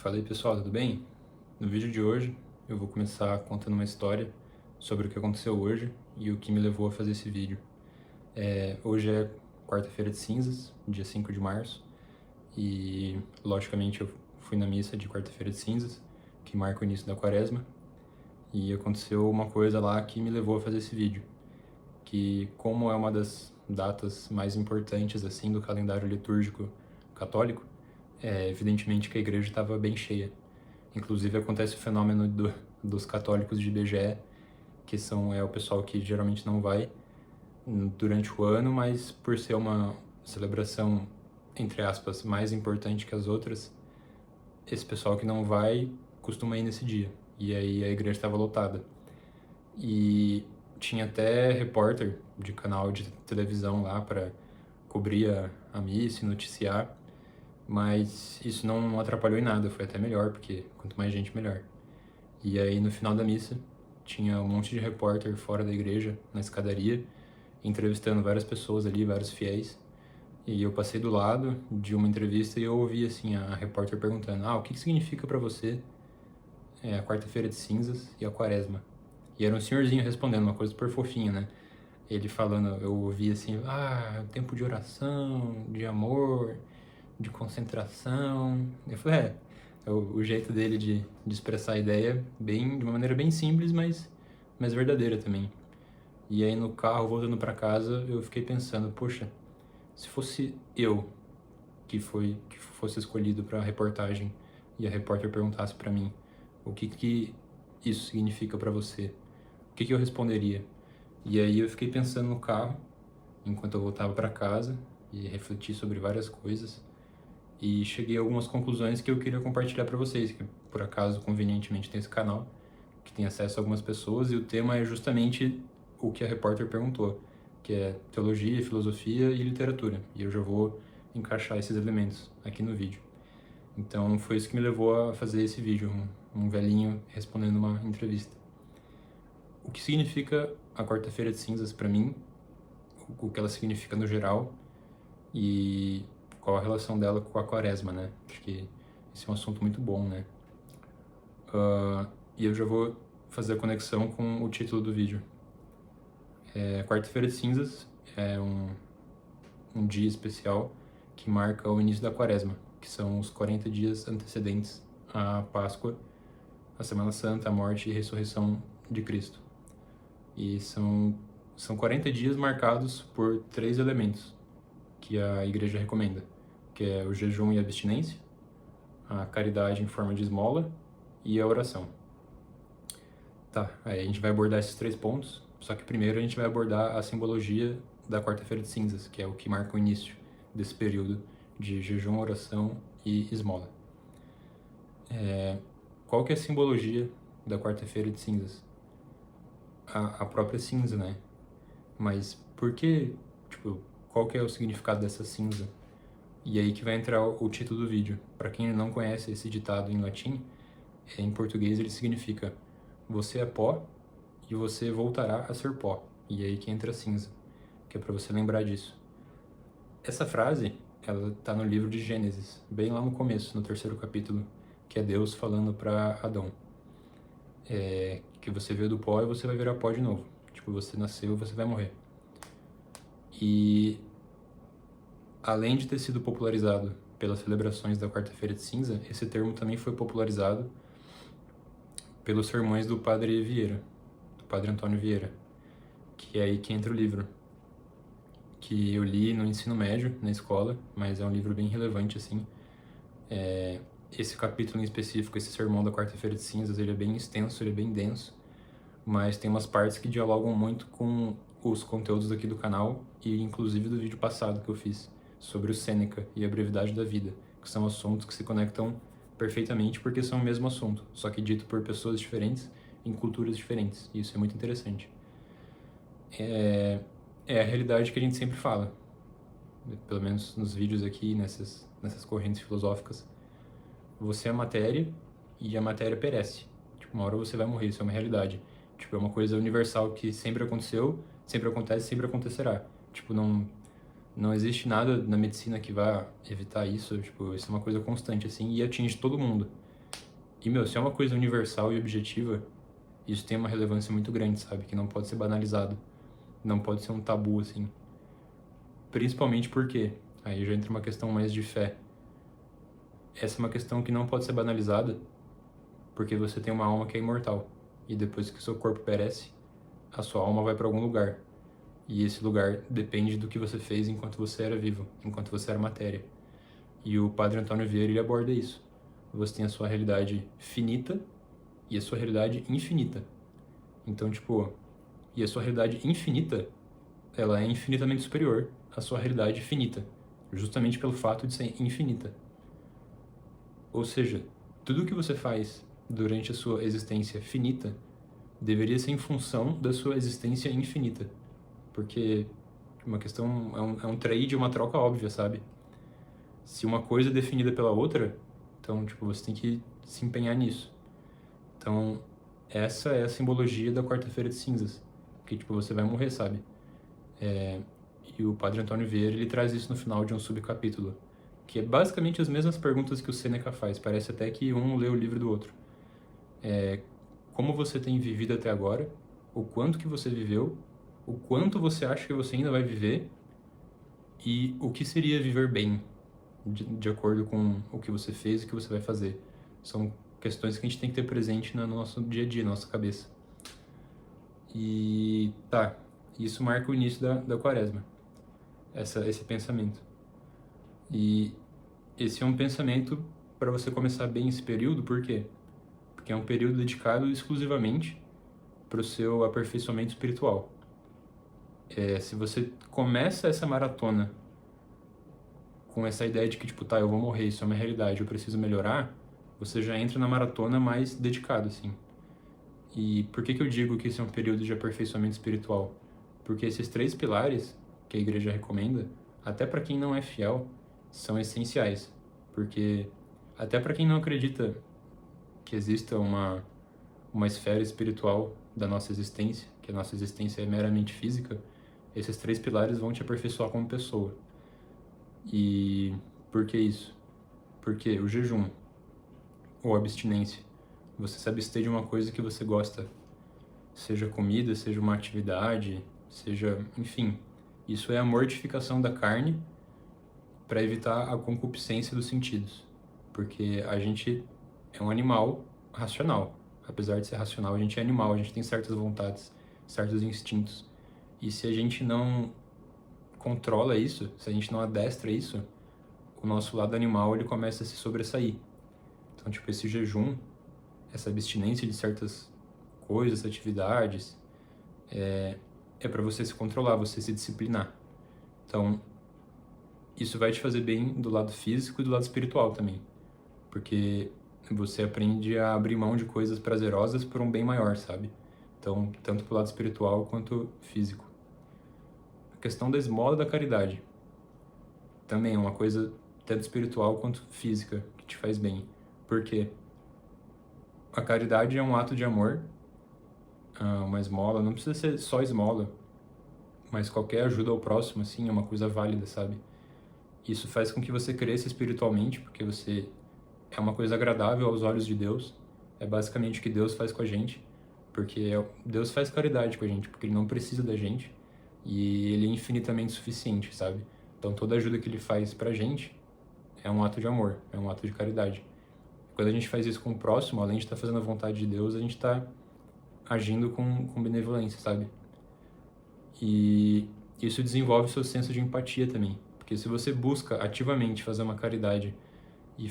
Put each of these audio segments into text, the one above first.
Fala aí pessoal, tudo bem? No vídeo de hoje eu vou começar contando uma história sobre o que aconteceu hoje e o que me levou a fazer esse vídeo. Hoje é quarta-feira de cinzas, dia 5 de março, e logicamente eu fui na missa de quarta-feira de cinzas, que marca o início da quaresma, e aconteceu uma coisa lá que me levou a fazer esse vídeo, que como é uma das datas mais importantes assim do calendário litúrgico católico, evidentemente que a igreja estava bem cheia. Inclusive acontece o fenômeno dos católicos de IBGE, que é o pessoal que geralmente não vai durante o ano, mas por ser uma celebração, entre aspas, mais importante que as outras, esse pessoal que não vai costuma ir nesse dia. E aí a igreja estava lotada. E tinha até repórter de canal de televisão lá para cobrir a missa e noticiar, mas isso não atrapalhou em nada, foi até melhor, porque quanto mais gente, melhor. E aí, no final da missa, tinha um monte de repórter fora da igreja, na escadaria, entrevistando várias pessoas ali, vários fiéis. E eu passei do lado de uma entrevista e eu ouvi, assim, a repórter perguntando: o que significa para você a quarta-feira de cinzas e a quaresma? E era um senhorzinho respondendo, uma coisa super fofinha, né? Ele falando, eu ouvi assim: tempo de oração, de amor, de concentração. Eu falei: é o jeito dele de expressar a ideia de uma maneira bem simples, mas verdadeira também. E aí no carro, voltando para casa, eu fiquei pensando: poxa, se fosse eu que fosse escolhido para a reportagem e a repórter perguntasse para mim o que isso significa para você, o que eu responderia? E aí eu fiquei pensando no carro enquanto eu voltava para casa e refleti sobre várias coisas e cheguei a algumas conclusões que eu queria compartilhar para vocês, que por acaso convenientemente tem esse canal, que tem acesso a algumas pessoas, e o tema é justamente o que a repórter perguntou, que é teologia, filosofia e literatura. E eu já vou encaixar esses elementos aqui no vídeo. Então foi isso que me levou a fazer esse vídeo, um velhinho respondendo uma entrevista. O que significa a quarta-feira de cinzas para mim, o que ela significa no geral, e qual a relação dela com a quaresma, né? Acho que esse é um assunto muito bom, né? E eu já vou fazer a conexão com o título do vídeo. Quarta-feira de cinzas é um dia especial que marca o início da quaresma, que são os 40 dias antecedentes à Páscoa, a Semana Santa, a morte e ressurreição de Cristo. E são 40 dias marcados por 3 elementos que a igreja recomenda, que é o jejum e a abstinência, a caridade em forma de esmola e a oração. Tá, aí a gente vai abordar esses 3 pontos, só que primeiro a gente vai abordar a simbologia da quarta-feira de cinzas, que é o que marca o início desse período de jejum, oração e esmola. Qual que é a simbologia da quarta-feira de cinzas? A própria cinza, né? Mas por que, tipo, qual que é o significado dessa cinza? E aí que vai entrar o título do vídeo. Para quem não conhece esse ditado em latim, em português ele significa: você é pó e você voltará a ser pó. E aí que entra a cinza, que é para você lembrar disso. Essa frase, ela tá no livro de Gênesis, bem lá no começo, no 3º capítulo, que é Deus falando para Adão. Que você veio do pó e você vai virar pó de novo. Tipo, você nasceu e você vai morrer. E além de ter sido popularizado pelas celebrações da quarta-feira de cinza, esse termo também foi popularizado pelos sermões do Padre Vieira, do Padre Antônio Vieira, que é aí que entra o livro, que eu li no ensino médio, na escola, mas é um livro bem relevante, assim. Esse capítulo em específico, esse sermão da quarta-feira de cinzas, ele é bem extenso, ele é bem denso, mas tem umas partes que dialogam muito com os conteúdos aqui do canal e inclusive do vídeo passado que eu fiz sobre o Sêneca e a brevidade da vida, que são assuntos que se conectam perfeitamente porque são o mesmo assunto, só que dito por pessoas diferentes em culturas diferentes, e isso é muito interessante. É a realidade que a gente sempre fala, pelo menos nos vídeos aqui, nessas correntes filosóficas. Você é matéria e a matéria perece. Tipo, uma hora você vai morrer, isso é uma realidade. Tipo, é uma coisa universal que sempre aconteceu, sempre acontece, sempre acontecerá. Tipo, não existe nada na medicina que vá evitar isso. Tipo, isso é uma coisa constante, assim, e atinge todo mundo. E, meu, se é uma coisa universal e objetiva, isso tem uma relevância muito grande, sabe? Que não pode ser banalizado. Não pode ser um tabu, assim. Principalmente porque, aí já entra uma questão mais de fé. Essa é uma questão que não pode ser banalizada, porque você tem uma alma que é imortal. E depois que seu corpo perece, a sua alma vai para algum lugar. E esse lugar depende do que você fez enquanto você era vivo, enquanto você era matéria. E o Padre Antônio Vieira, ele aborda isso. Você tem a sua realidade finita e a sua realidade infinita. Então, tipo, e a sua realidade infinita, ela é infinitamente superior à sua realidade finita, justamente pelo fato de ser infinita. Ou seja, tudo o que você faz durante a sua existência finita deveria ser em função da sua existência infinita. Porque uma questão é um trade, uma troca óbvia, sabe? Se uma coisa é definida pela outra, então, tipo, você tem que se empenhar nisso. Então, essa é a simbologia da quarta-feira de cinzas. Que, tipo, você vai morrer, sabe? E o Padre Antônio Vieira, ele traz isso no final de um subcapítulo. Que é basicamente as mesmas perguntas que o Sêneca faz. Parece até que um lê o livro do outro. Como você tem vivido até agora? O quanto que você viveu? O quanto você acha que você ainda vai viver? E o que seria viver bem, de acordo com o que você fez e o que você vai fazer. São questões que a gente tem que ter presente no nosso dia a dia, na nossa cabeça. E tá, isso marca o início da quaresma, esse pensamento. E esse é um pensamento para você começar bem esse período, por quê? Porque é um período dedicado exclusivamente para o seu aperfeiçoamento espiritual. Se você começa essa maratona com essa ideia de que, tipo, tá, eu vou morrer, isso é uma realidade, eu preciso melhorar, você já entra na maratona mais dedicado, assim. E por que eu digo que esse é um período de aperfeiçoamento espiritual? Porque esses 3 pilares que a igreja recomenda, até para quem não é fiel, são essenciais. Porque até para quem não acredita que exista uma esfera espiritual da nossa existência, que a nossa existência é meramente física, esses 3 pilares vão te aperfeiçoar como pessoa. E por que isso? Porque o jejum ou abstinência, você se abster de uma coisa que você gosta, seja comida, seja uma atividade, seja, enfim, isso é a mortificação da carne para evitar a concupiscência dos sentidos, porque a gente é um animal racional. Apesar de ser racional, a gente é animal, a gente tem certas vontades, certos instintos. E se a gente não controla isso, se a gente não adestra isso, o nosso lado animal ele começa a se sobressair. Então, tipo, esse jejum, essa abstinência de certas coisas, atividades, é para você se controlar, você se disciplinar. Então, isso vai te fazer bem do lado físico e do lado espiritual também. Porque você aprende a abrir mão de coisas prazerosas por um bem maior, sabe? Então, tanto pro lado espiritual quanto físico. A questão da esmola da caridade também é uma coisa tanto espiritual quanto física que te faz bem. Por quê? A caridade é um ato de amor, uma esmola, não precisa ser só esmola, mas qualquer ajuda ao próximo, assim, é uma coisa válida, sabe? Isso faz com que você cresça espiritualmente, porque você é uma coisa agradável aos olhos de Deus. É basicamente o que Deus faz com a gente, porque Deus faz caridade com a gente, porque Ele não precisa da gente e Ele é infinitamente suficiente, sabe? Então toda ajuda que Ele faz pra gente é um ato de amor, é um ato de caridade. Quando a gente faz isso com o próximo, além de estar fazendo a vontade de Deus, a gente está agindo com benevolência, sabe? E isso desenvolve o seu senso de empatia também, porque se você busca ativamente fazer uma caridade e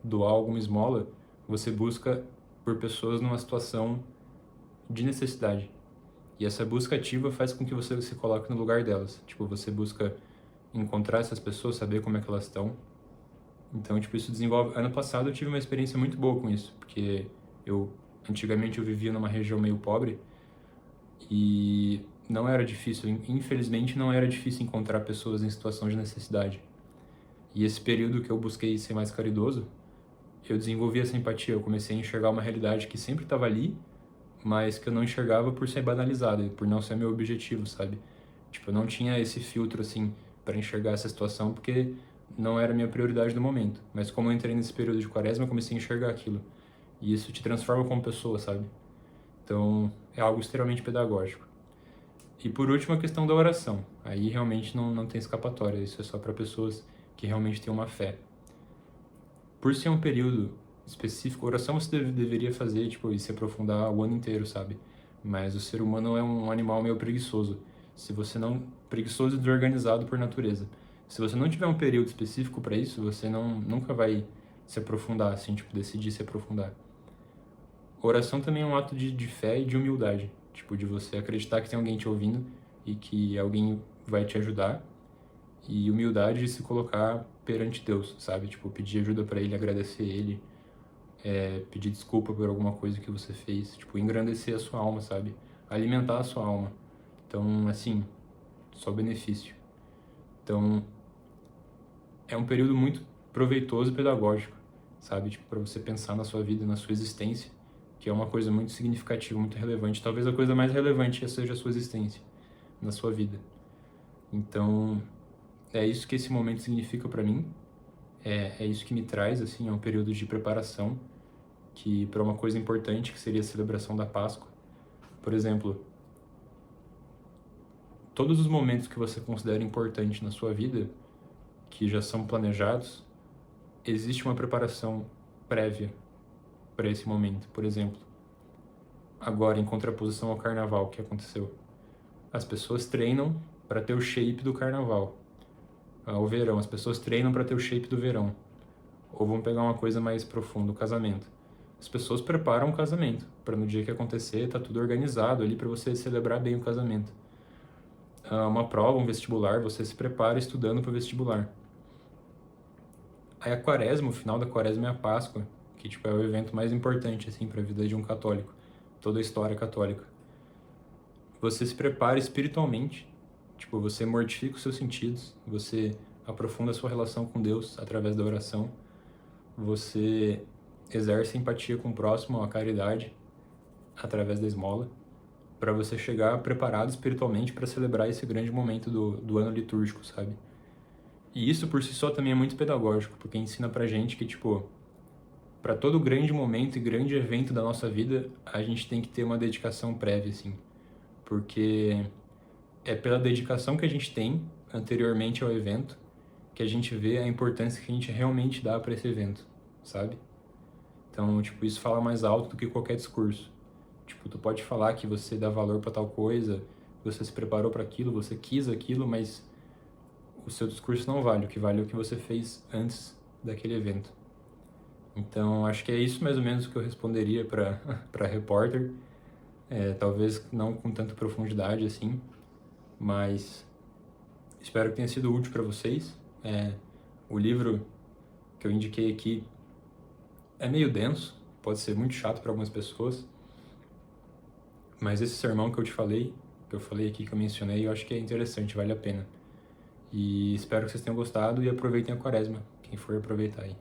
doar alguma esmola, você busca por pessoas numa situação de necessidade. E essa busca ativa faz com que você se coloque no lugar delas. Tipo, você busca encontrar essas pessoas, saber como é que elas estão. Então, tipo, isso desenvolve... Ano passado eu tive uma experiência muito boa com isso, porque antigamente eu vivia numa região meio pobre e não era difícil, infelizmente não era difícil encontrar pessoas em situação de necessidade. E esse período que eu busquei ser mais caridoso, eu desenvolvi essa empatia, eu comecei a enxergar uma realidade que sempre estava ali, mas que eu não enxergava por ser banalizada, por não ser meu objetivo, sabe? Tipo, eu não tinha esse filtro, assim, para enxergar essa situação, porque não era a minha prioridade no momento. Mas como eu entrei nesse período de quaresma, eu comecei a enxergar aquilo. E isso te transforma como pessoa, sabe? Então, é algo extremamente pedagógico. E por último, a questão da oração. Aí realmente não tem escapatória, isso é só para pessoas que realmente têm uma fé. Por ser um período específico, oração você deveria fazer, tipo, e se aprofundar o ano inteiro, sabe? Mas o ser humano é um animal meio preguiçoso. Se você não... Preguiçoso e desorganizado por natureza. Se você não tiver um período específico para isso, você nunca vai se aprofundar, assim, tipo, decidir se aprofundar. Oração também é um ato de fé e de humildade. Tipo, de você acreditar que tem alguém te ouvindo e que alguém vai te ajudar. E humildade de se colocar perante Deus, sabe? Tipo, pedir ajuda para Ele, agradecer Ele, pedir desculpa por alguma coisa que você fez. Tipo, engrandecer a sua alma, sabe? Alimentar a sua alma. Então, assim, só benefício. Então, é um período muito proveitoso e pedagógico, sabe? Tipo, para você pensar na sua vida, na sua existência, que é uma coisa muito significativa, muito relevante. Talvez a coisa mais relevante seja a sua existência na sua vida. Então, é isso que esse momento significa para mim. É isso que me traz, assim, é um período de preparação que para uma coisa importante, que seria a celebração da Páscoa. Por exemplo, todos os momentos que você considera importantes na sua vida, que já são planejados, existe uma preparação prévia para esse momento. Por exemplo, agora em contraposição ao carnaval que aconteceu. As pessoas treinam para ter o shape do carnaval. O verão, as pessoas treinam para ter o shape do verão. Ou vamos pegar uma coisa mais profunda, o casamento. As pessoas preparam o casamento, para no dia que acontecer, tá tudo organizado ali para você celebrar bem o casamento. Uma prova, um vestibular, você se prepara estudando para o vestibular. Aí a quaresma, o final da quaresma é a Páscoa, que tipo, é o evento mais importante assim, para a vida de um católico, toda a história católica. Você se prepara espiritualmente, tipo, você mortifica os seus sentidos, você aprofunda a sua relação com Deus através da oração, você exerce empatia com o próximo, a caridade, através da esmola, para você chegar preparado espiritualmente para celebrar esse grande momento do ano litúrgico, sabe? E isso por si só também é muito pedagógico, porque ensina pra gente que, tipo, para todo grande momento e grande evento da nossa vida, a gente tem que ter uma dedicação prévia, assim. Porque é pela dedicação que a gente tem anteriormente ao evento que a gente vê a importância que a gente realmente dá para esse evento, sabe? Então, tipo, isso fala mais alto do que qualquer discurso. Tipo, tu pode falar que você dá valor para tal coisa, você se preparou para aquilo, você quis aquilo, mas o seu discurso não vale. O que vale é o que você fez antes daquele evento. Então, acho que é isso mais ou menos que eu responderia para repórter. Talvez não com tanta profundidade assim, mas espero que tenha sido útil para vocês. O livro que eu indiquei aqui é meio denso, pode ser muito chato para algumas pessoas, mas esse sermão que eu falei aqui, que eu mencionei, eu acho que é interessante, vale a pena. E espero que vocês tenham gostado e aproveitem a quaresma, quem for aproveitar aí.